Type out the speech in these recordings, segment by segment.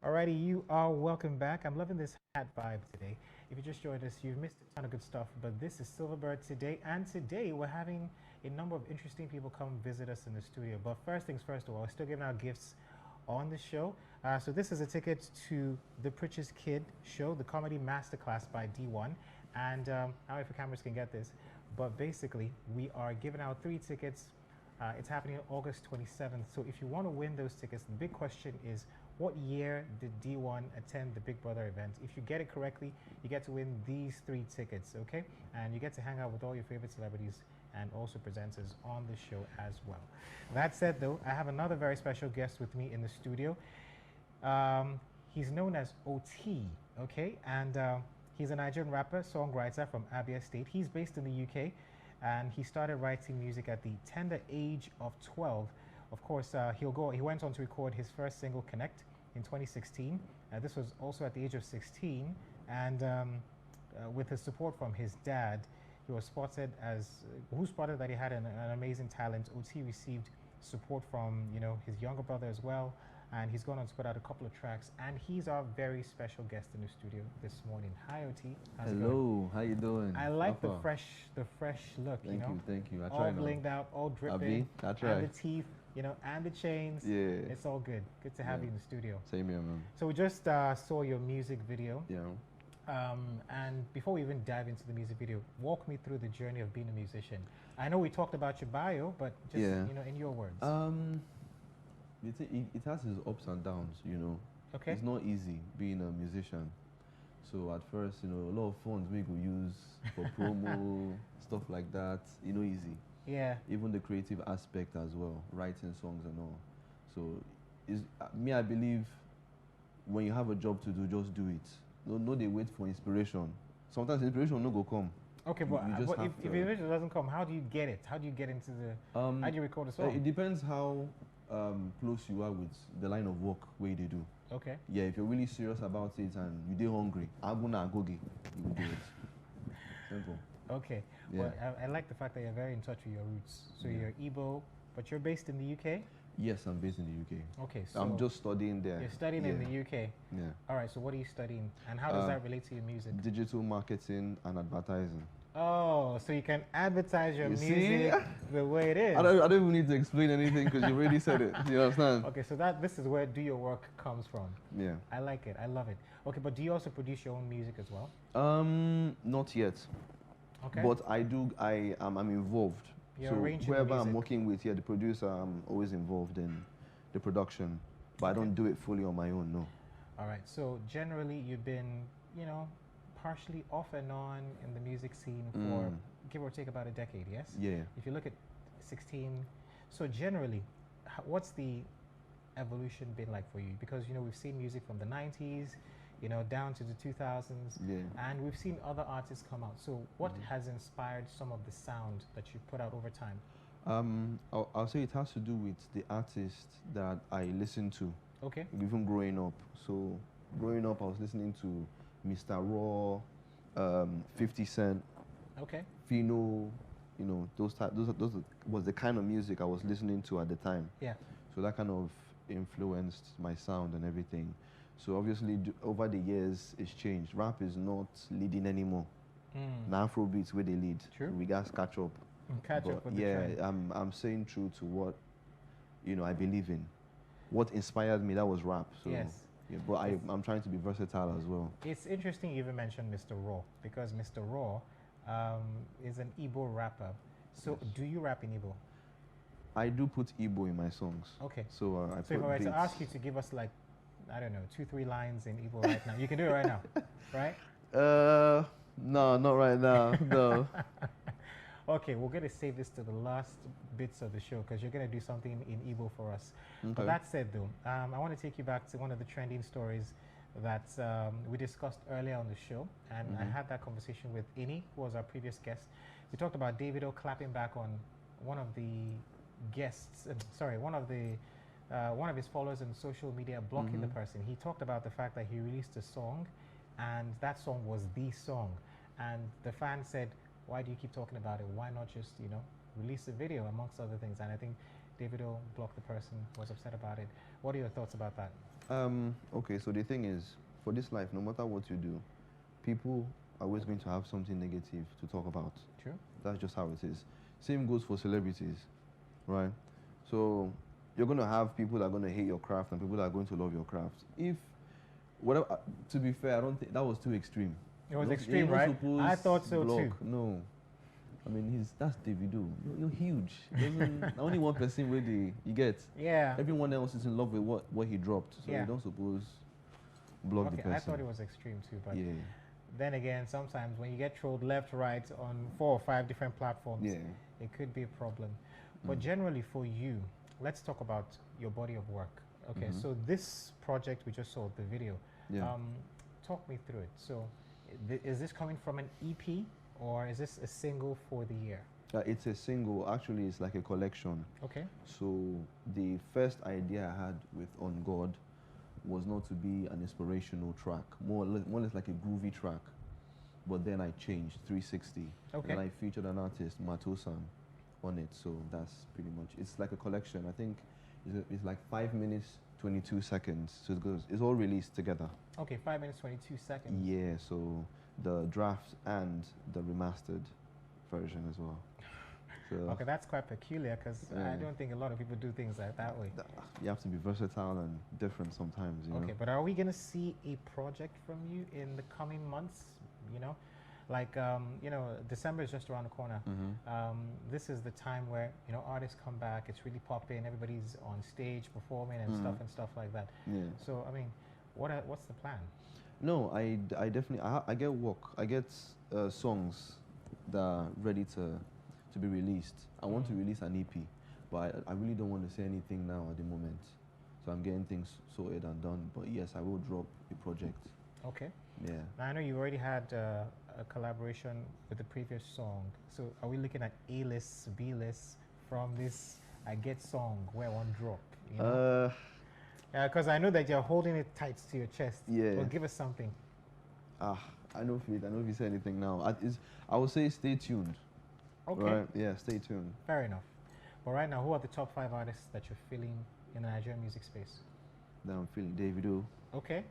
Alrighty, you are welcome back. I'm loving this hat vibe today. If you just joined us, you've missed a ton of good stuff, but this is Silverbird today, and today we're having a number of interesting people come visit us in the studio. But first things first of all, we're still giving out gifts on the show. So this is a ticket to the Pritch's Kid show, the comedy masterclass by D1. And I don't know if the cameras can get this, but basically we are giving out 3 tickets. It's happening August 27th. So if you want to win those tickets, the big question is, what year did D1 attend the Big Brother event? If you get it correctly, you get to win these 3 tickets, okay? And you get to hang out with all your favorite celebrities and also presenters on the show as well. That said, though, I have another very special guest with me in the studio. He's known as OTee, okay? And he's a Nigerian rapper, songwriter from Abia State. He's based in the UK, and he started writing music at the tender age of 12. Of course, he went on to record his first single, Connect, in 2016. This was also at the age of 16, and with his support from his dad, who spotted that he had an amazing talent. OTee received support from his younger brother as well, and he's gone on to put out a couple of tracks. And he's our very special guest in the studio this morning. Hi, OTee. How's it going? Hello, how you doing? I like the Alpha. fresh look. Thank you. I all try now. blinged out, all dripping, I try. and the teeth, and the chains. Yeah. It's all good. Good to have you in the studio. Same here, man. So we just saw your music video. Yeah. And before we even dive into the music video, walk me through the journey of being a musician. I know we talked about your bio, but just in your words. It has its ups and downs. Okay. It's not easy being a musician. So at first, a lot of funds we could use for promo, stuff like that. Easy. Yeah. Even the creative aspect as well, writing songs and all. So, I believe when you have a job to do, just do it. No, they wait for inspiration. Sometimes inspiration no go come. Okay, but if inspiration doesn't come, how do you get it? How do you get into the? How do you record a song? It depends how close you are with the line of work where they do. Okay. Yeah, if you're really serious about it and you're hungry, I'm gonna go get, you will do it. Simple. Okay. Yeah. Well, I like the fact that you're very in touch with your roots. So Yeah. you're Igbo, but you're based in the UK? Yes, I'm based in the UK. Okay, so I'm just studying there. you're studying in the UK. Yeah. All right, so what are you studying? And how does that relate to your music? Digital marketing and advertising. Oh, so you can advertise your You music see? the way it is. I don't even need to explain anything because you already said it. You understand? Okay, so this is where do your work comes from. Yeah. I like it. I love it. Okay, but do you also produce your own music as well? Not yet. Okay. But I do. I'm involved. You're so arranging the whoever I'm music. working with, the producer, I'm always involved in the production, but I don't do it fully on my own. No. All right. So generally, you've been, partially off and on in the music scene for give or take about a decade. Yes. Yeah. If you look at 16, so generally, what's the evolution been like for you? Because we've seen music from the 90s, down to the 2000s, Yeah. and we've seen other artists come out. So what has inspired some of the sound that you put out over time? I'll say it has to do with the artist that I listen to. Okay. Even growing up. So growing up, I was listening to Mr. Raw, 50 Cent, Okay. Fino. Those was the kind of music I was listening to at the time. Yeah. So that kind of influenced my sound and everything. So obviously, over the years, it's changed. Rap is not leading anymore. Now Afrobeats where they lead. True. We guys catch up. Catch up with the yeah, trend. I'm saying true to what I believe in. What inspired me, that was rap. So Yes. yeah, but I'm trying to be versatile as well. It's interesting you even mentioned Mr. Raw, because Mr. Raw is an Igbo rapper. So Yes. do you rap in Igbo? I do put Igbo in my songs. Okay. So I So if put I were to beats. ask you to give us like, I don't know, 2-3 lines in Igbo right now, you can do it right now, right? No, not right now. No. Okay, we're going to save this to the last bits of the show because you're going to do something in Igbo for us. Okay. But that said, though, I want to take you back to one of the trending stories that we discussed earlier on the show. And I had that conversation with Ini, who was our previous guest. We talked about Davido clapping back on one of the guests, one of his followers on social media blocking the person. He talked about the fact that he released a song and that song was the song. And the fan said, why do you keep talking about it? Why not just, release a video amongst other things? And I think Davido blocked the person, was upset about it. What are your thoughts about that? Okay, so the thing is, for this life, no matter what you do, people are always going to have something negative to talk about. True. That's just how it is. Same goes for celebrities, right? So you're going to have people that are going to hate your craft and people that are going to love your craft. If, whatever, to be fair, I don't think that was too extreme. It was You're extreme, not right? supposed I thought so block. too. No. I mean, that's Davido. You're huge. Only one person really you get. Yeah. Everyone else is in love with what he dropped. So Yeah. you don't suppose block the Okay, person. I thought it was extreme too, but Yeah. then again, sometimes when you get trolled left, right on 4 or 5 different platforms, Yeah. it could be a problem. But generally for you, let's talk about your body of work. Okay, so this project we just saw, the video, Yeah. talk me through it. So is this coming from an EP or is this a single for the year? It's a single. Actually, it's like a collection. Okay. So the first idea I had with On God was not to be an inspirational track, more or less like a groovy track. But then I changed 360. Okay. And I featured an artist, Matosan, on it. So that's pretty much. It's like a collection. I think it's like 5 minutes, 22 seconds. So it's all released together. Okay, 5 minutes, 22 seconds. Yeah. So the draft and the remastered version as well. So Okay, that's quite peculiar because I don't think a lot of people do things like that way. you have to be versatile and different sometimes, you know? Okay, but are we going to see a project from you in the coming months? You know, like, December is just around the corner. This is the time where, artists come back, it's really popping, everybody's on stage performing and stuff like that. Yeah. So, I mean, what's the plan? No, I definitely, I get work. I get songs that are ready to be released. I want to release an EP, but I really don't want to say anything now at the moment. So I'm getting things sorted and done. But yes, I will drop a project. Okay. Yeah. Now, I know you already had a collaboration with the previous song. So are we looking at A-lists, B-lists from this I Get song where one drop? You know? Because I know that you're holding it tight to your chest. Yeah. Well, give us something. I know if you say anything now. I would say stay tuned. Okay. Right? Yeah, stay tuned. Fair enough. But right now, who are the top 5 artists that you're feeling in the Nigerian music space? Now I'm feeling Davido. Okay.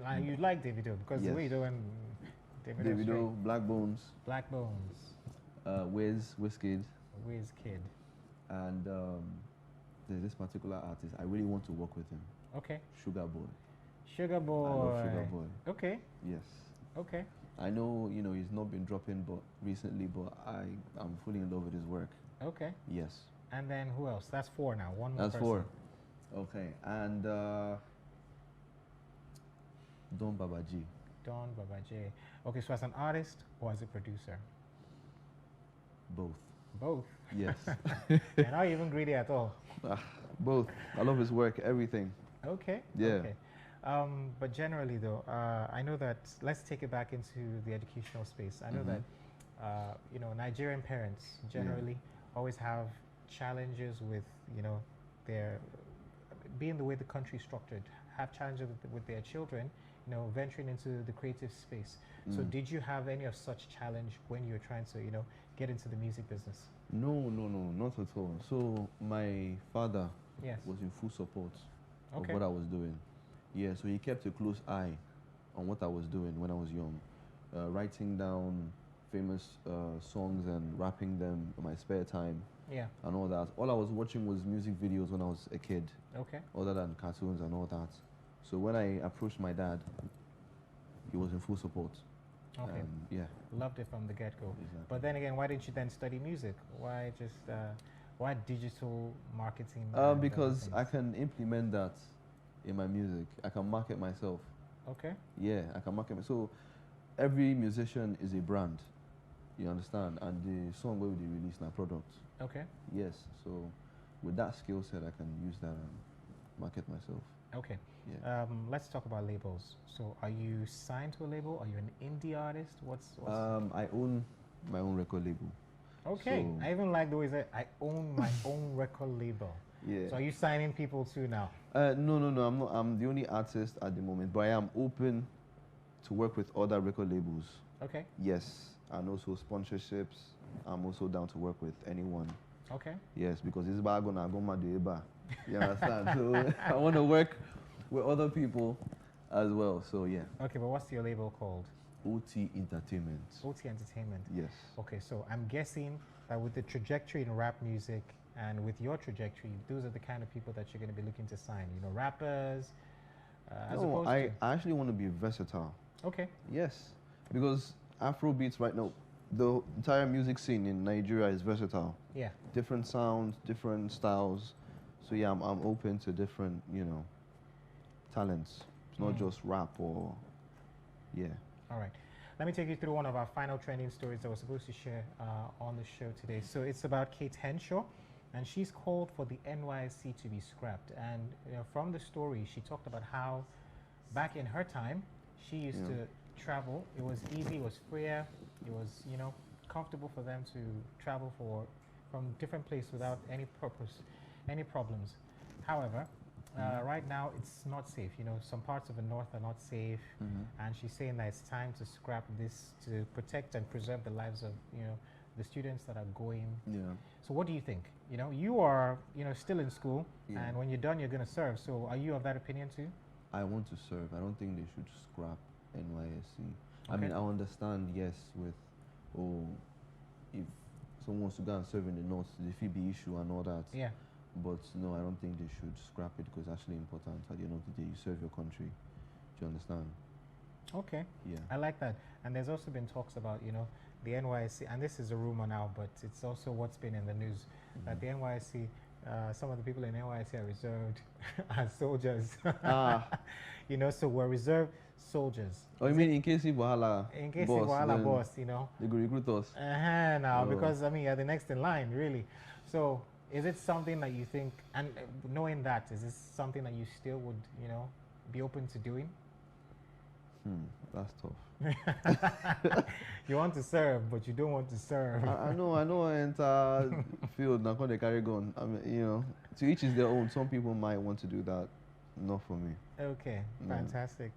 And you like Davido because the way you're doing Davido, Black Bones. Black Bones. Wizkid. Wizkid. And there's this particular artist. I really want to work with him. Okay. Sugar Boy. Sugar Boy. I love Sugar Boy. Okay. Yes. Okay. I know, he's not been dropping recently, but I'm fully in love with his work. Okay. Yes. And then who else? That's 4 now. One more That's person. 4. Okay. And Don Baba G. Don Baba J. Okay, so as an artist or as a producer? Both. Both. Yes. You're not even greedy at all. Both. I love his work, everything. Okay. Yeah. Okay. But generally, though, I know that, let's take it back into the educational space. I know that, Nigerian parents generally always have challenges with, their, being the way the country is structured, have challenges with their children, venturing into the creative space. So did you have any of such challenge when you were trying to, get into the music business? No, not at all. So my father Yes. was in full support Okay. of what I was doing. Yeah, so he kept a close eye on what I was doing when I was young, writing down famous songs and rapping them in my spare time Yeah. and all that. All I was watching was music videos when I was a kid, Okay. other than cartoons and all that. So when I approached my dad, he was in full support. Okay. Yeah. Loved it from the get-go. Exactly. But then again, why didn't you then study music? Why just why digital marketing? Because I can implement that in my music. I can market myself. Okay. Yeah, I can market. So every musician is a brand. You understand? And the song where they release my product. Okay. Yes. So with that skill set, I can use that and market myself. Okay. Yeah. Let's talk about labels. So, are you signed to a label? Are you an indie artist? What's I own my own record label. Okay. So I even like the way that I own my own record label. Yeah. So, are you signing people too now? No. I'm not. I'm the only artist at the moment, but I am open to work with other record labels. Okay. Yes, and also sponsorships. I'm also down to work with anyone. Okay. Yes, because it's bad gonna go mad eba. You understand? So I want to work with other people as well. So yeah. Okay, but what's your label called? OTee Entertainment. OTee Entertainment. Yes. Okay, so I'm guessing that with the trajectory in rap music and with your trajectory, those are the kind of people that you're going to be looking to sign. You know, rappers, as No, opposed I to. actually want to be versatile. Okay. Yes, because Afro beats right now, the entire music scene in Nigeria is versatile. Yeah. Different sounds, different styles. So yeah, I'm open to different, talents. It's not just rap or, yeah. All right. Let me take you through one of our final trending stories that we're supposed to share on the show today. So it's about Kate Henshaw, and she's called for the NYSC to be scrapped. And from the story, she talked about how back in her time, she used to travel. It was easy, it was freer, it was, comfortable for them to travel from different places without any problems. However, right now it's not safe. Some parts of the north are not safe, and she's saying that it's time to scrap this to protect and preserve the lives of the students that are going. Yeah. So what do you think? You are still in school, Yeah. and when you're done, you're going to serve. So are you of that opinion too? I want to serve. I don't think they should scrap NYSC. I Okay. mean, I understand, yes, with, if someone wants to go and serve in the north, the FIBI issue and all that. Yeah. But no, I don't think they should scrap it because it's actually important. At the end of the day, you serve your country. Do you understand? Okay. Yeah. I like that. And there's also been talks about, the NYSC, and this is a rumor now, but it's also what's been in the news, that the NYSC, some of the people in NYSC are reserved as soldiers. So we're reserved soldiers. Oh, you mean in case if Wahala In case boss, if Wahala then boss, they go recruit us. now, Oh. because, you're the next in line, really. So is it something that you think, and knowing that, is this something that you still would, be open to doing? That's tough. You want to serve, but you don't want to serve. I know. I enter field now. They carry gun. I mean, to each is their own. Some people might want to do that. Not for me. Okay, Yeah. fantastic.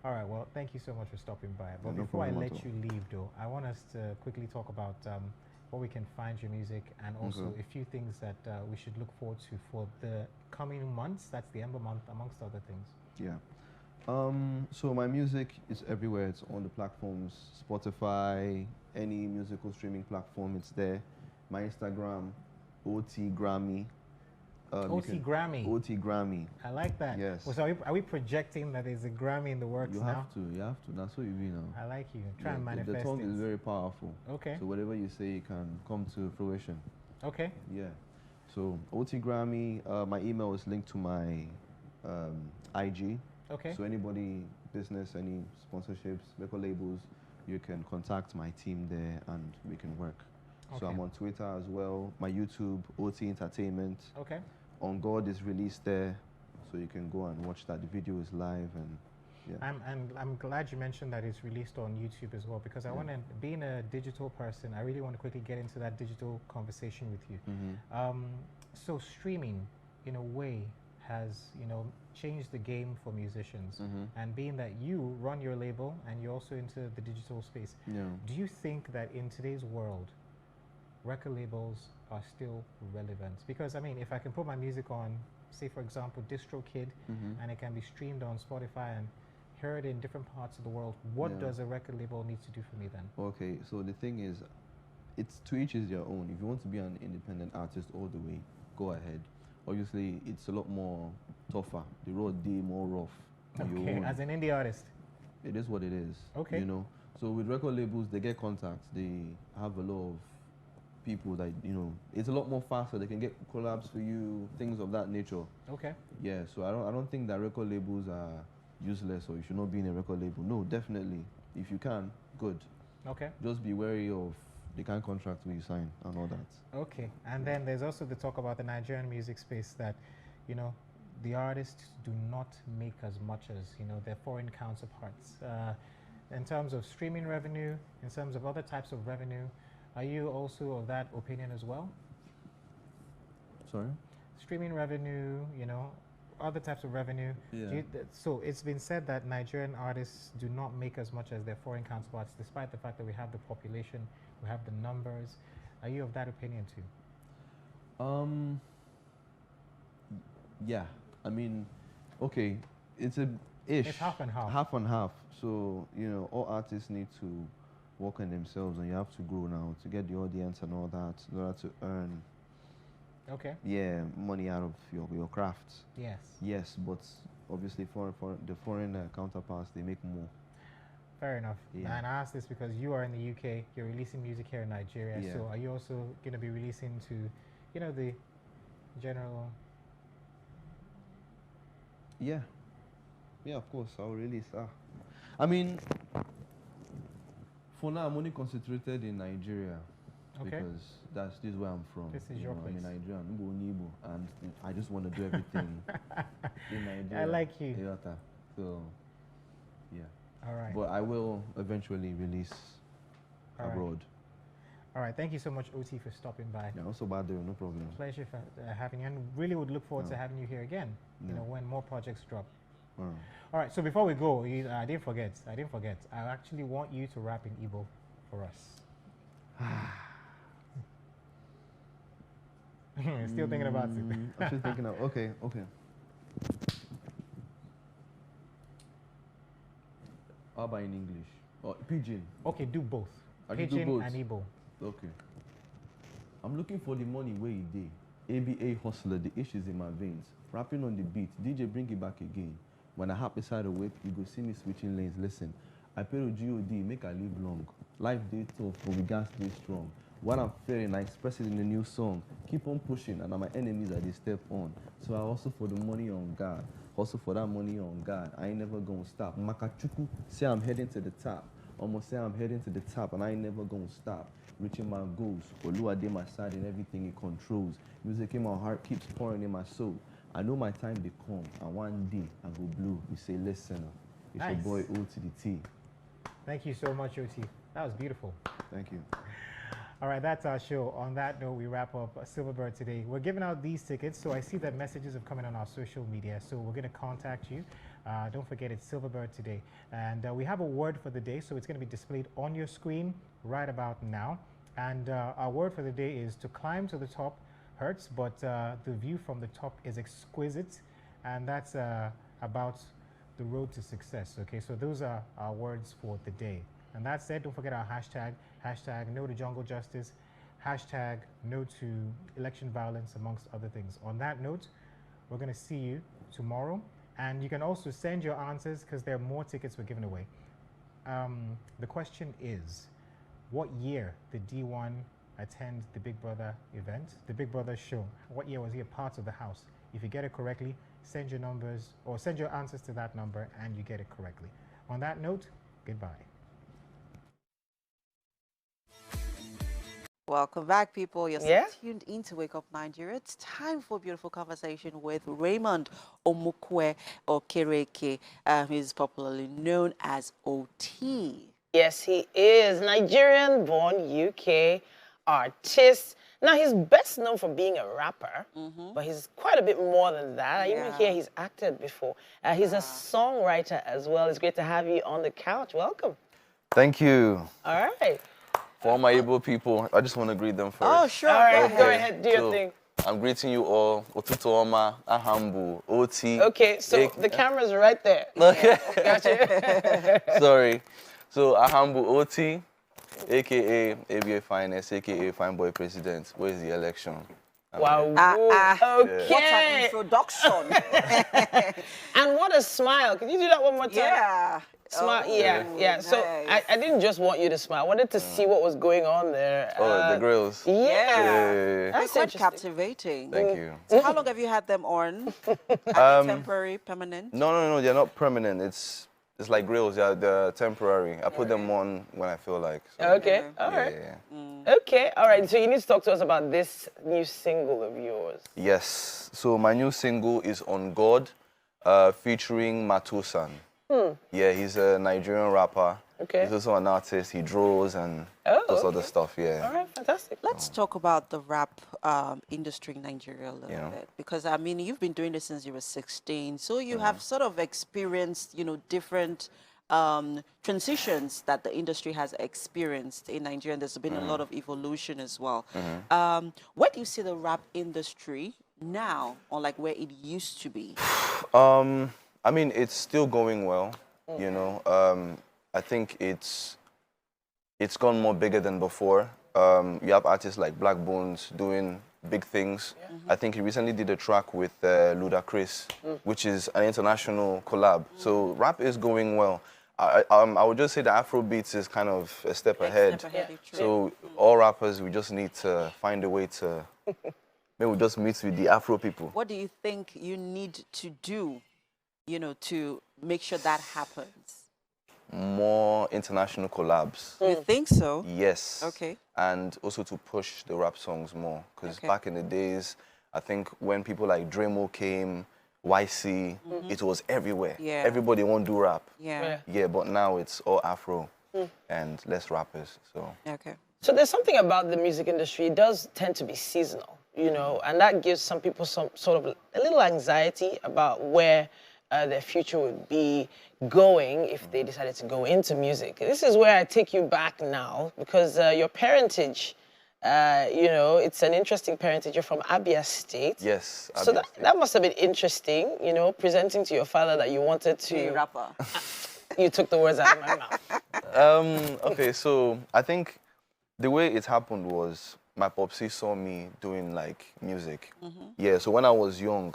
All right, well, thank you so much for stopping by. But No before I problem at let all. you leave, though, I want us to quickly talk about where we can find your music and also Okay. a few things that we should look forward to for the coming months. That's the Ember month, amongst other things. Yeah. So my music is everywhere. It's on the platforms, Spotify, any musical streaming platform. It's there. My Instagram, OTee Grammy. OTee Grammy. OTee Grammy. I like that. Yes. Well, so are we projecting that there's a Grammy in the works You now? have to. That's what you be now. I like you. Try and The manifest tongue it. is very powerful. Okay. So whatever you say, it can come to fruition. Okay. Yeah. So OTee Grammy. My email is linked to my IG. Okay. So anybody, business, any sponsorships, record labels, you can contact my team there and we can work. So Okay. I'm on Twitter as well. My YouTube, OTee Entertainment. Okay. On God is released there, so you can go and watch that. The video is live and yeah. I'm glad you mentioned that it's released on YouTube as well, because I want to, being a digital person, I really want to quickly get into that digital conversation with you. So streaming, in a way, has changed the game for musicians. And being that you run your label and you're also into the digital space, Yeah. do you think that in today's world, record labels are still relevant? Because if I can put my music on, say for example, DistroKid, and it can be streamed on Spotify and heard in different parts of the world, what Yeah. does a record label need to do for me then? Okay, so the thing is, it's to each is their own. If you want to be an independent artist all the way, go ahead. Obviously, it's a lot more tougher. The road day more rough. on your Okay, own. as an indie artist. It is what it is. Okay. So with record labels, they get contacts. They have a lot of people that it's a lot more faster. They can get collabs for you, things of that nature. Okay. Yeah. So I don't think that record labels are useless or you should not be in a record label. No, definitely. If you can, good. Okay. Just be wary of the kind of contract you sign and all that. Okay. And then there's also the talk about the Nigerian music space that, the artists do not make as much as, their foreign counterparts. In terms of streaming revenue, in terms of other types of revenue, are you also of that opinion as well? Sorry? Streaming revenue, other types of revenue. Yeah. So it's been said that Nigerian artists do not make as much as their foreign counterparts, despite the fact that we have the population, we have the numbers. Are you of that opinion too? Um, yeah, I mean, okay, it's a ish. It's half and half. Half and half. So, you know, all artists need to work on themselves and you have to grow now to get the audience and all that in order to earn, Okay. yeah, money out of your craft. Yes. Yes, but obviously the foreign counterparts, they make more. Fair enough. Yeah. And I ask this because you are in the UK, you're releasing music here in Nigeria. Yeah. So are you also going to be releasing to, you know, the general? Yeah. Yeah, of course, I'll release. I mean, for now, I'm only concentrated in Nigeria. Okay. Because this is where I'm from. This is your place. I'm a Nigerian, and I just want to do everything in Nigeria. I like you. Toyota. So, yeah. All right. But I will eventually release All right. abroad. All right. Thank you so much, OT, for stopping by. Yeah, also bad there, no problem. Pleasure for, having you, and really would look forward to Yeah. having you here again. You know, when more projects drop. Alright. All right. So before we go, I didn't forget. I actually want you to rap in Igbo for us. Still thinking about it. I'm still thinking of, okay. How about in English? Or Pidgin? Okay, do both. I can do Pidgin both. and Igbo. Okay. I'm looking for the money where it dey. ABA hustler, the ish is in my veins. Rapping on the beat, DJ bring it back again. When I hop beside the whip, you go see me switching lanes. Listen, I pay to God, make I live long. Life day tough, but we got stay strong. What I'm feeling, I express it in the new song. Keep on pushing, and my enemies are they step on. So I hustle for the money on God. Hustle for that money on God. I ain't never gonna stop. Makachuku say I'm heading to the top. Almost say I'm heading to the top, and I ain't never gonna stop. Reaching my goals. Olua dey my side in everything he controls. Music in my heart keeps pouring in my soul. I know my time they come, and one day I go blue. You say, listen, it's Nice. your boy O to the T. Thank you so much, OT. That was beautiful. Thank you. All right, that's our show. On that note, we wrap up Silverbird today. We're giving out these tickets, so I see that messages have come in on our social media, so we're going to contact you. Don't forget, it's Silverbird today. And we have a word for the day, so it's going to be displayed on your screen right about now. And our word for the day is to climb to the top hurts, but the view from the top is exquisite. And that's about the road to success, okay? So those are our words for the day. And that said, don't forget our hashtag no to jungle justice, hashtag no to election violence, amongst other things. On that note, we're going to see you tomorrow. And you can also send your answers because there are more tickets we're giving away. The question is, what year did D1 attend the Big Brother event, the Big Brother show? What year was he a part of the house? If you get it correctly, send your numbers or send your answers to that number and you get it correctly. On that note, goodbye. Welcome back, people. You're tuned in to Wake Up Nigeria. It's time for a beautiful conversation with Raymond Omukwe Okereke. He's popularly known as OTee. Yes, he is. Nigerian-born UK artist. Now, he's best known for being a rapper, but he's quite a bit more than that. I even hear he's acted before. He's a songwriter as well. It's great to have you on the couch. Welcome. Thank you. All right. For all my Igbo people, I just want to greet them first. Oh, sure. All right, go go ahead. ahead. Do your thing. I'm greeting you all. Otutu Oma, Ahambu, OTee. Okay, so the camera's right there. Okay. Gotcha. Sorry. So Ahambu OTee, a.k.a. ABA Finest, a.k.a. Fine Boy President. Where is the election? Wow. Okay. What an Okay. introduction. And what a smile. Can you do that one more time? Yeah. Smile. Oh, Yeah. So nice. I didn't just want you to smile. I wanted to see what was going on there. Oh, the grills. Yeah. Yeah. That's Quite interesting. captivating. Thank you. So how long have you had them on? Are they temporary, permanent? No, they're not permanent. It's like grills. They're temporary. I put them on when I feel like. So, Okay. All right. yeah. Okay. All right. So you need to talk to us about this new single of yours. Yes. So my new single is On God, featuring Matusan. Yeah, he's a Nigerian rapper. Okay. He's also an artist. He draws and does other stuff. Yeah. All right. Fantastic. Let's talk about the rap industry in Nigeria a little bit. Because, I mean, you've been doing this since you were 16. So you have sort of experienced, different transitions that the industry has experienced in Nigeria. There's been a lot of evolution as well. Where do you see the rap industry now, or like where it used to be? I mean, it's still going well, you know. I think it's gone more bigger than before. You have artists like Black Bones doing big things. I think he recently did a track with Ludacris, which is an international collab. So rap is going well. I would just say that Afrobeats is kind of a step ahead. So all rappers, we just need to find a way to, maybe we just meet with the Afro people. What do you think you need to do, you know, to make sure that happens? More international collabs. You think so? Yes. Okay. And also to push the rap songs more. Because back in the days, I think when people like Dremo came, YC, it was everywhere. Yeah. Everybody want to do rap. Yeah. Yeah, but now it's all Afro and less rappers. So. Okay. So there's something about the music industry. It does tend to be seasonal, you know, and that gives some people some sort of a little anxiety about where their future would be going if they decided to go into music. This is where I take you back now, because your parentage, you know, it's an interesting parentage. You're from Abia State. Yes. So that must have been interesting, you know, presenting to your father that you wanted to... Be a rapper. You took the words out of my mouth. Okay, so I think the way it happened was my popsy saw me doing like music. Yeah, so when I was young,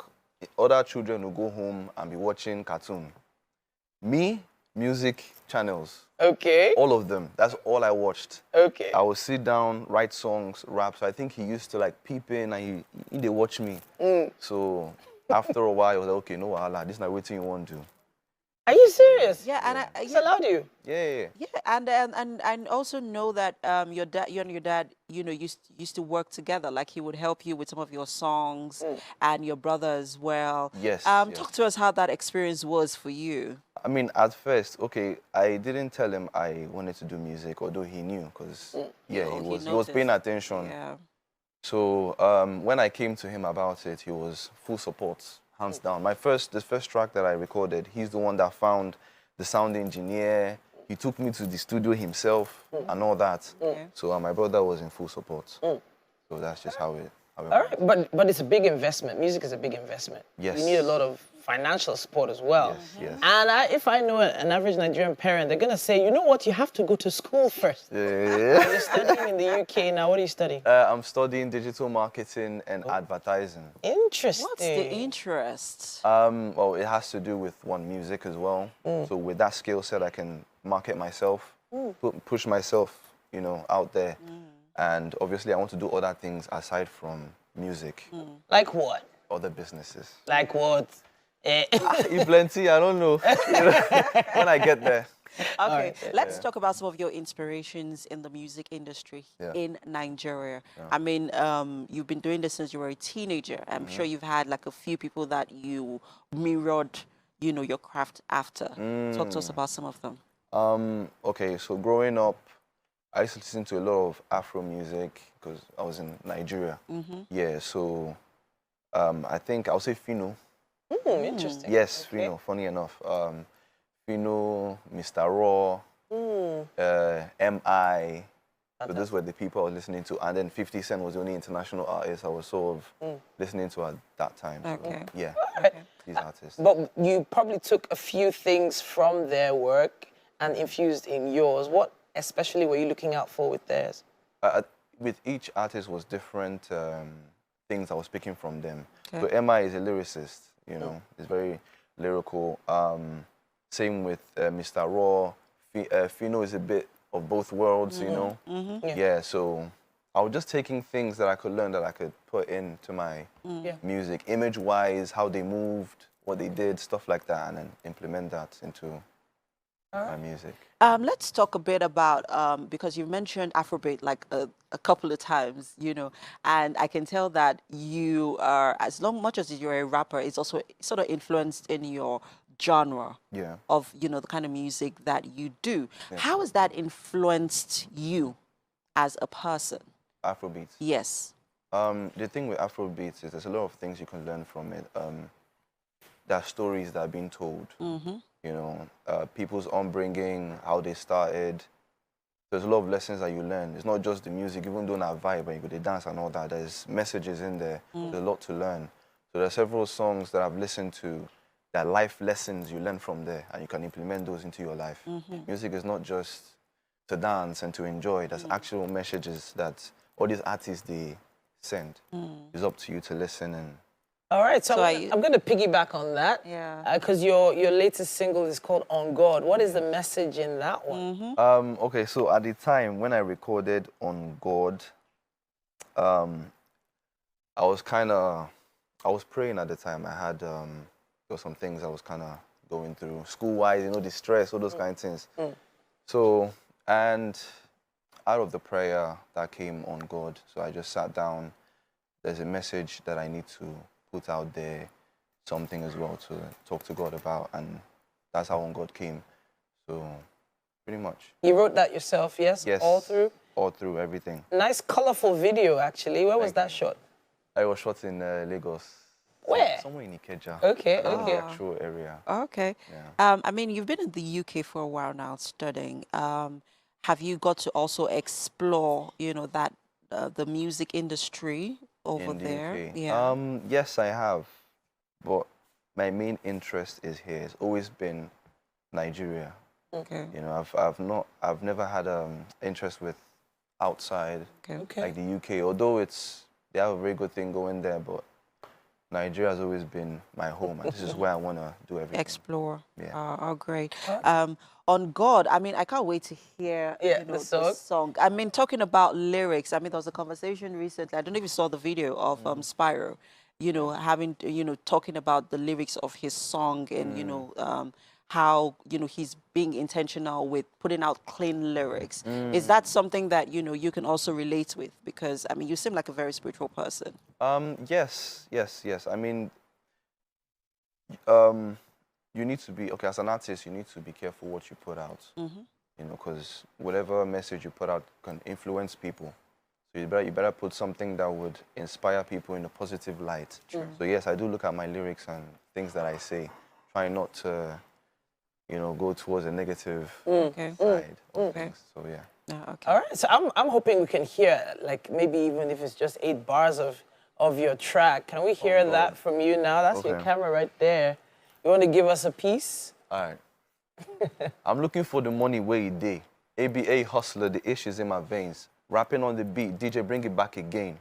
other children would go home and be watching cartoon. Me, music channels. Okay. All of them. That's all I watched. Okay. I would sit down, write songs, rap. So I think he used to like peep in and he watch me. So after a while, I was like, okay, no wahala, this is not what you want to do. Are you serious? Yeah, and It's allowed you? Yeah. Yeah, and I also know that your dad, you and your dad, you know, used to work together. Like he would help you with some of your songs, and your brother as well. Yes. Talk to us how that experience was for you. I mean, at first, okay, I didn't tell him I wanted to do music, although he knew, because yeah, he was paying attention. Yeah. So when I came to him about it, he was full support. Hands down. The first track that I recorded, he's the one that found the sound engineer. He took me to the studio himself and all that. So my brother was in full support. So that's just how it all right, but it's a big investment. Music is a big investment. Yes. You need a lot of financial support as well. Yes. And if I know an average Nigerian parent, they're going to say, you know what, you have to go to school first. Yeah. You're studying in the UK now. What are you studying? I'm studying digital marketing and advertising. Interesting. What's the interest? Well, it has to do with music as well. So with that skill set, I can market myself, push myself, you know, out there. And obviously, I want to do other things aside from music. Like what? Other businesses. Like what? Plenty, I don't know. When I get there. Okay, let's talk about some of your inspirations in the music industry in Nigeria. I mean, you've been doing this since you were a teenager. I'm sure you've had like a few people that you mirrored, you know, your craft after. Talk to us about some of them. Okay, so growing up, I used to listen to a lot of Afro music because I was in Nigeria. Yeah, so I think I'll say Fino. Interesting. Yes, okay. Fino, funny enough. Fino, Mr. Raw, M.I. So those were the people I was listening to. And then 50 Cent was the only international artist I was sort of listening to at that time. So, yeah, these artists. But you probably took a few things from their work and infused in yours. What especially were you looking out for with theirs? With each artist was different things I was picking from them. So M.I. is a lyricist, you know, he's very lyrical. Same with Mr. Raw. Fino is a bit of both worlds, you know. Yeah, so I was just taking things that I could learn that I could put into my music, image-wise, how they moved, what they did, stuff like that, and then implement that into my music. Let's talk a bit about, because you mentioned Afrobeat like a couple of times, you know, and I can tell that you are, as much as you're a rapper, it's also sort of influenced in your genre of, you know, the kind of music that you do. How has that influenced you as a person? Afrobeat? Yes. The thing with Afrobeats is there's a lot of things you can learn from it. There are stories that are being told. you know, people's upbringing, how they started. There's a lot of lessons that you learn. It's not just the music, even though not vibe and you go to dance and all that. There's messages in there. There's a lot to learn. So there are several songs that I've listened to, that life lessons you learn from there, and you can implement those into your life. Music is not just to dance and to enjoy. There's actual messages that all these artists, they send. It's up to you to listen. And all right, so I'm going to piggyback on that. Yeah. Because your latest single is called On God. What is the message in that one? Okay, so at the time when I recorded On God, I was praying at the time. I had there were some things I was kind of going through, school-wise, you know, the stress, all those kind of things. So, and out of the prayer that came On God, so I just sat down. There's a message that I need to put out there, something as well to talk to God about, and that's how On God came. So, pretty much. You wrote that yourself, yes? Yes. All through? All through, everything. Nice, colorful video, actually. Where was that shot? I was shot in Lagos. Where? Somewhere in Ikeja. Okay, The actual area. Okay. Yeah. I mean, you've been in the UK for a while now studying. Have you got to also explore, you know, that the music industry over In the there? UK. Yeah. Yes, I have. But my main interest is here. It's always been Nigeria. Okay. You know, I've never had interest with outside, Okay. like the UK. Although they have a very good thing going there, but Nigeria has always been my home, and this is where I want to do everything. Explore. Yeah. Oh, great. On God, I mean, I can't wait to hear you know, the song. I mean, talking about lyrics, I mean, there was a conversation recently, I don't know if you saw the video of Spyro, you know, having, you know, talking about the lyrics of his song and, you know, how, you know, he's being intentional with putting out clean lyrics. Is that something that, you know, you can also relate with? Because, I mean, you seem like a very spiritual person. Yes. I mean, you need to be, okay, as an artist, you need to be careful what you put out. You know, because whatever message you put out can influence people. So you better put something that would inspire people in a positive light. So yes, I do look at my lyrics and things that I say, try not to, you know, go towards a negative side of things. So yeah. Okay. All right, so I'm hoping we can hear, like, maybe even if it's just 8 bars of your track. Can we hear that from you now? That's your camera right there. You want to give us a piece? All right. I'm looking for the money where it day. ABA hustler, the ish is in my veins. Rapping on the beat, DJ bring it back again.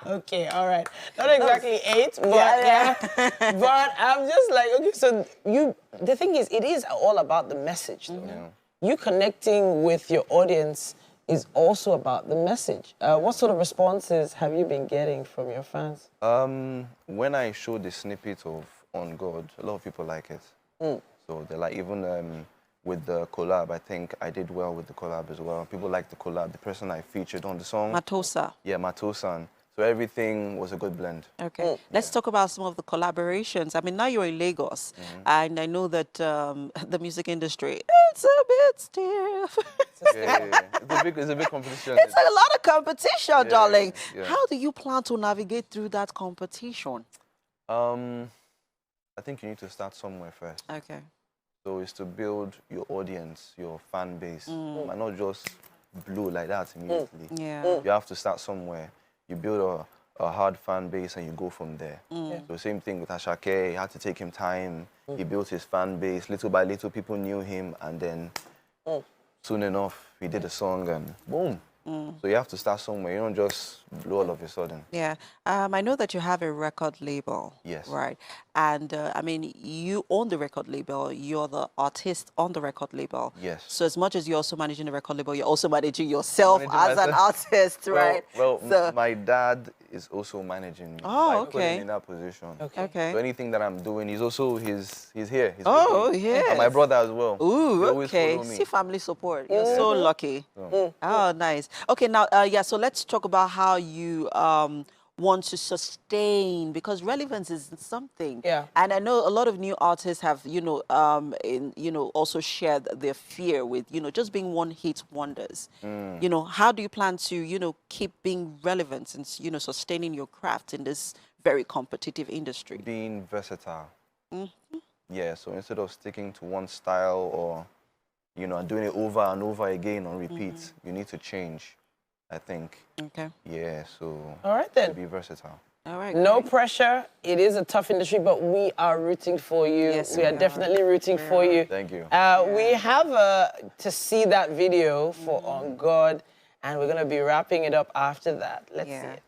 Okay, all right. Not exactly 8, but but I'm just like, okay, so the thing is, it is all about the message, though. You connecting with your audience is also about the message. What sort of responses have you been getting from your fans? When I showed the snippet of On God, a lot of people like it. So they're like, even with the collab, I think I did well with the collab as well. People like the collab. The person I featured on the song. Matosa. Yeah, Matosan. So everything was a good blend. Okay. Let's talk about some of the collaborations. I mean, now you're in Lagos, and I know that the music industry, it's a bit stiff. Yeah. It's a big competition. It's a lot of competition, darling. Yeah. How do you plan to navigate through that competition? I think you need to start somewhere first. Okay. So it's to build your audience, your fan base. And not just blow like that immediately. Yeah. You have to start somewhere. You build a hard fan base and you go from there. So same thing with Ashake. He had to take him time. He built his fan base. Little by little, people knew him. And then soon enough, he did a song and boom. So you have to start somewhere. You don't just blow all of a sudden. Yeah. I know that you have a record label. Yes. Right. And, I mean, you own the record label. You're the artist on the record label. Yes. So as much as you're also managing the record label, you're also managing yourself as an myself. artist, right? Well, So, my dad is also managing me. Oh, I put okay. him in that position. okay. So anything that I'm doing, he's here. He's Oh, with me. yes. And my brother as well. He Ooh, always okay. follow me. See, family support. You're so lucky. Oh, nice. Okay, now, yeah, so let's talk about how you want to sustain, because relevance is something. Yeah. And I know a lot of new artists have, also shared their fear with, just being one-hit wonders. How do you plan to, keep being relevant and, sustaining your craft in this very competitive industry? Being versatile. Yeah, so instead of sticking to one style or, you know, doing it over and over again on repeat, you need to change, I think. Okay. Yeah, so All right, then. to be versatile. All right. No great. pressure. It is a tough industry, but we are rooting for you. Yes, we are definitely rooting for you. Thank you. We have to see that video for On God, and we're going to be wrapping it up after that. Let's see it.